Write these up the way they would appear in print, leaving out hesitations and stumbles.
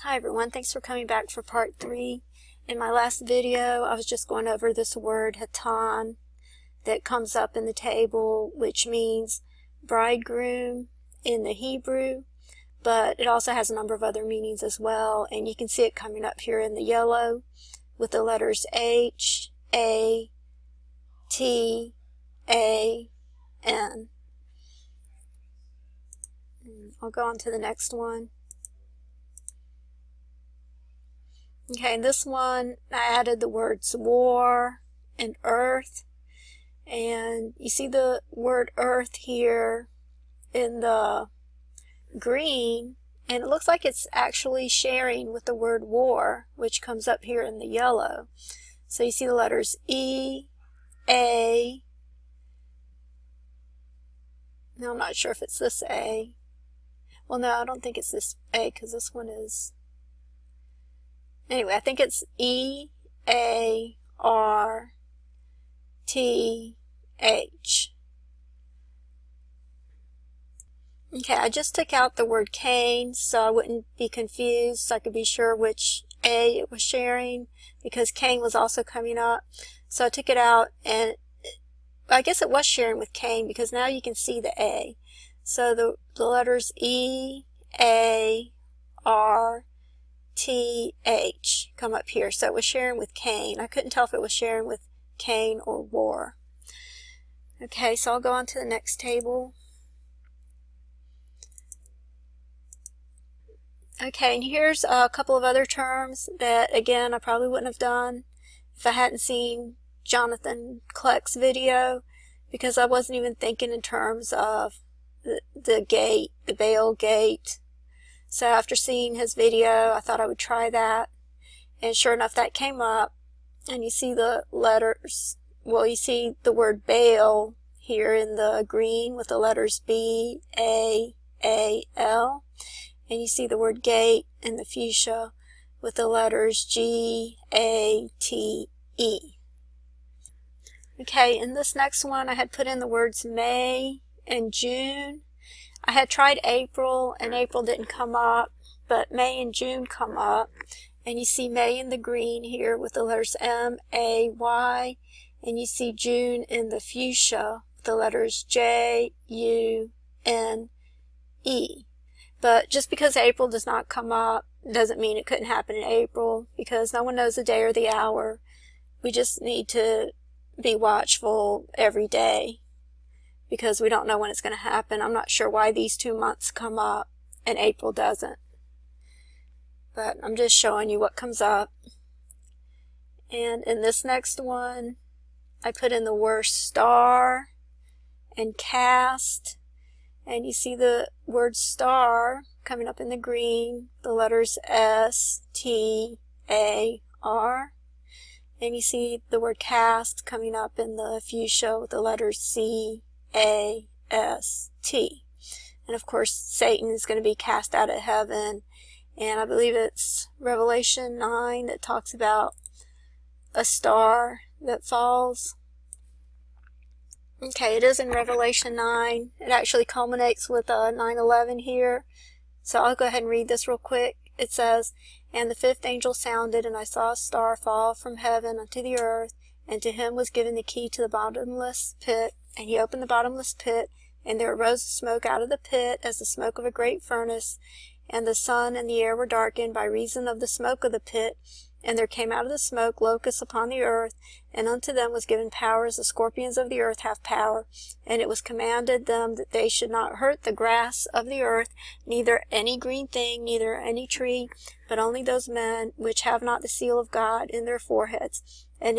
Hi everyone, thanks for coming back for part 3. In my last video, I was just going over this word hatan that comes up in the table, which means bridegroom in the Hebrew, but it also has a number of other meanings as well, and you can see it coming up here in the yellow with the letters H, A, T, A, N. I'll go on to the next one. Okay, in this one, I added the words war and earth, and you see the word earth here in the green, and it looks like it's actually sharing with the word war, which comes up here in the yellow. So you see the letters E, A, no, I'm not sure if it's this A. Well, no, I don't think it's this A, because this one is... Anyway, I think it's E, A, R, T, H. Okay, I just took out the word Cain so I wouldn't be confused, so I could be sure which A it was sharing, because Cain was also coming up. So I took it out, and I guess it was sharing with Cain, because now you can see the A. So the letters E, A, R, T, H come up here. So it was sharing with Cain. I couldn't tell if it was sharing with Cain or war. Okay, so I'll go on to the next table. Okay, and here's a couple of other terms that, again, I probably wouldn't have done if I hadn't seen Jonathan Kleck's video, because I wasn't even thinking in terms of the gate, the Baal gate. So after seeing his video, I thought I would try that, and sure enough, that came up, and you see the letters, well, you see the word Baal here in the green with the letters B, A, L, and you see the word gate in the fuchsia with the letters G, A, T, E. Okay, in this next one, I had put in the words May and June. I had tried April, and April didn't come up, but May and June come up. And you see May in the green here with the letters M, A, Y, and you see June in the fuchsia with the letters J, U, N, E. But just because April does not come up doesn't mean it couldn't happen in April, because no one knows the day or the hour. We just need to be watchful every day, because we don't know when it's going to happen. I'm not sure why these 2 months come up and April doesn't. But I'm just showing you what comes up. And in this next one, I put in the word star and cast. And you see the word star coming up in the green, the letters S, T, A, R. And you see the word cast coming up in the fuchsia with the letters C, A, S, T. And of course, Satan is going to be cast out of heaven. And I believe it's Revelation 9 that talks about a star that falls. Okay, it is in Revelation 9. It actually culminates with 9/11 here. So I'll go ahead and read this real quick. It says, "And the fifth angel sounded, and I saw a star fall from heaven unto the earth, and to him was given the key to the bottomless pit. And he opened the bottomless pit, and there arose smoke out of the pit as the smoke of a great furnace. And the sun and the air were darkened by reason of the smoke of the pit. And there came out of the smoke locusts upon the earth, and unto them was given power as the scorpions of the earth have power. And it was commanded them that they should not hurt the grass of the earth, neither any green thing, neither any tree, but only those men which have not the seal of God in their foreheads. And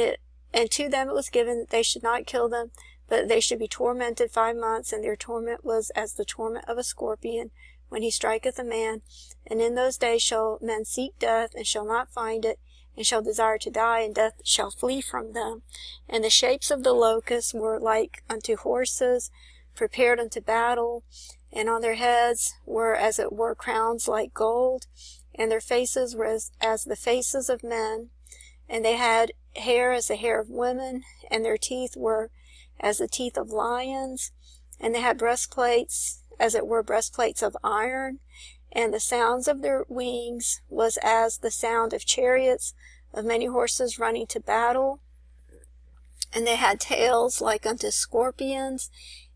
to them it was given that they should not kill them, but they should be tormented 5 months, and their torment was as the torment of a scorpion when he striketh a man. And in those days shall men seek death, and shall not find it, and shall desire to die, and death shall flee from them. And the shapes of the locusts were like unto horses, prepared unto battle, and on their heads were as it were crowns like gold, and their faces were as the faces of men, and they had hair as the hair of women, and their teeth were as the teeth of lions, and they had breastplates as it were breastplates of iron, And the sounds of their wings was as the sound of chariots of many horses running to battle. And they had tails like unto scorpions,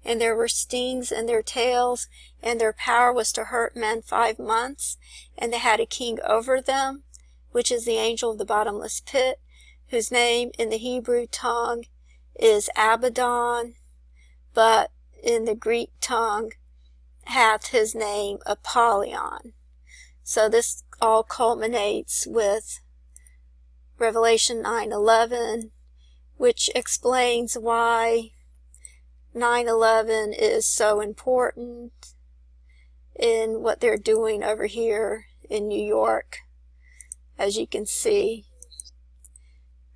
and there were stings in their tails, and their power was to hurt men 5 months. And they had a king over them, which is the angel of the bottomless pit, whose name in the Hebrew tongue is Abaddon, but in the Greek tongue hath his name Apollyon. So this all culminates with Revelation 9:11, which explains why 9/11 is so important in what they're doing over here in New York, as you can see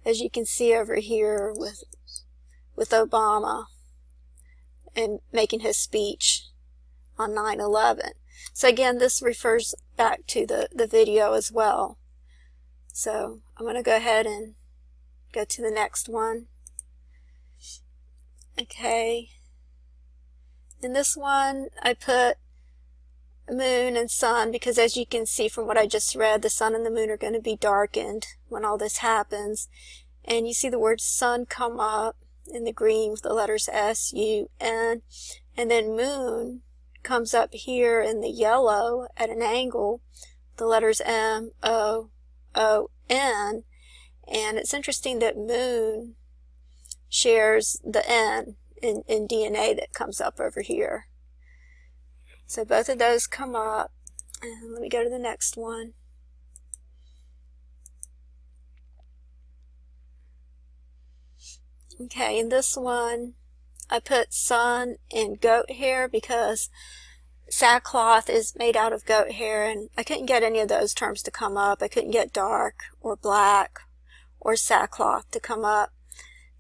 over here with Obama and making his speech on 9/11. So again, this refers back to the video as well. So I'm going to go ahead and go to the next one. Okay. In this one, I put moon and sun because, as you can see from what I just read, the sun and the moon are going to be darkened when all this happens. And you see the word sun come up in the green with the letters S-U-N, and then moon comes up here in the yellow at an angle, the letters M-O-O-N. And it's interesting that moon shares the N in DNA that comes up over here. So both of those come up. And let me go to the next one. Okay, in this one, I put sun and goat hair because sackcloth is made out of goat hair, and I couldn't get any of those terms to come up. I couldn't get dark or black or sackcloth to come up.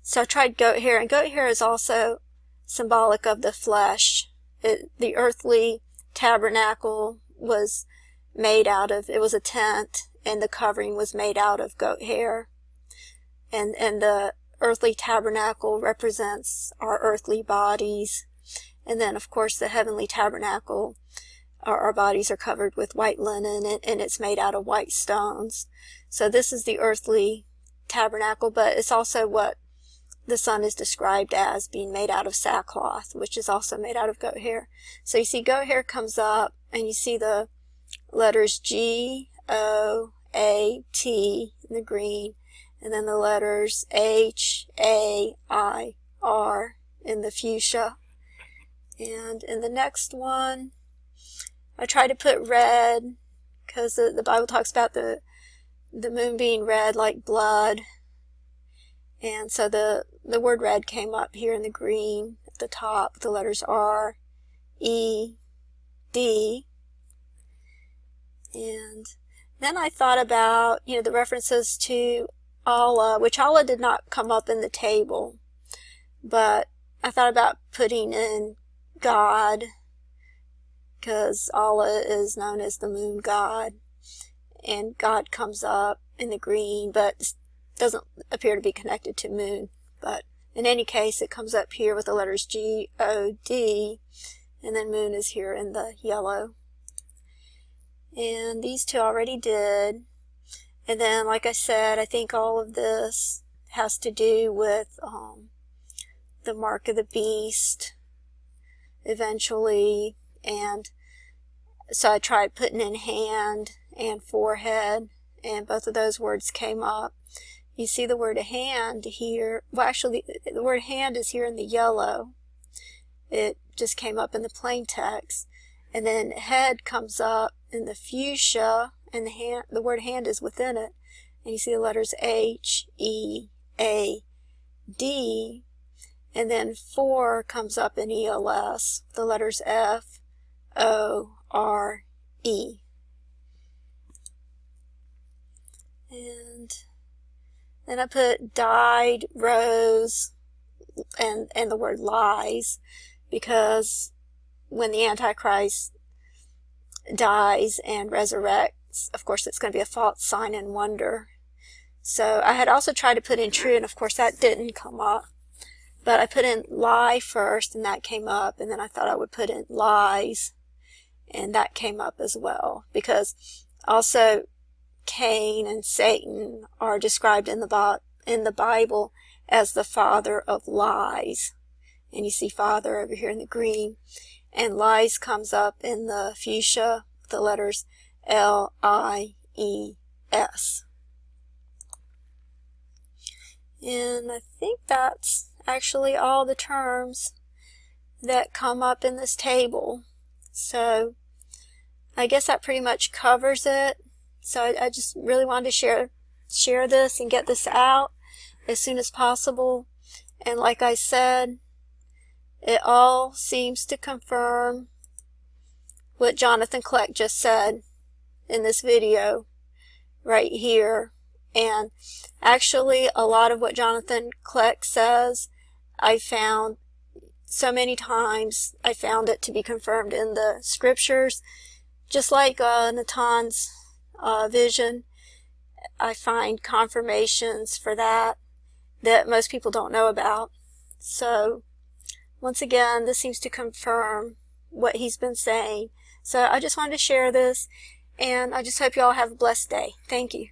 So I tried goat hair, and goat hair is also symbolic of the flesh. The earthly tabernacle was made out of, it was a tent, and the covering was made out of goat hair. And the earthly tabernacle represents our earthly bodies. And then, of course, the heavenly tabernacle, our bodies are covered with white linen, and it's made out of white stones. So this is the earthly tabernacle, but it's also what the sun is described as, being made out of sackcloth, which is also made out of goat hair. So you see goat hair comes up, and you see the letters G-O-A-T in the green, and then the letters H-A-I-R in the fuchsia. And in the next one, I try to put red, because the Bible talks about the moon being red like blood. And so the word red came up here in the green at the top, the letters R, E, D. And then I thought about, the references to Allah, which Allah did not come up in the table, but I thought about putting in God, because Allah is known as the moon god, and God comes up in the green, but doesn't appear to be connected to moon. But in any case, it comes up here with the letters G-O-D, and then moon is here in the yellow. And these two already did. And then, like I said, I think all of this has to do with the mark of the beast eventually. And so I tried putting in hand and forehead, and both of those words came up. You see the word hand here. Well, actually, the word hand is here in the yellow. It just came up in the plain text. And then head comes up in the fuchsia, and the word hand is within it. And you see the letters H-E-A-D. And then 4 comes up in ELS, the letters F-O-R-E. And then I put died, rose, and the word lies, because when the Antichrist dies and resurrects, of course it's going to be a false sign and wonder. So I had also tried to put in true, and of course that didn't come up. But I put in lie first, and that came up, and then I thought I would put in lies. and that came up as well, because also Cain and Satan are described in the Bible as the father of lies. And you see father over here in the green, and lies comes up in the fuchsia, the letters L-I-E-S. And I think that's actually all the terms that come up in this table. So I guess that pretty much covers it. So I just really wanted to share this and get this out as soon as possible. And like I said, it all seems to confirm what Jonathan Kleck just said in this video right here. And actually, a lot of what Jonathan Kleck says, I found so many times, I found it to be confirmed in the scriptures. Just like Natan's vision, I find confirmations for that most people don't know about. So once again, this seems to confirm what he's been saying. So I just wanted to share this, and I just hope you all have a blessed day. Thank you.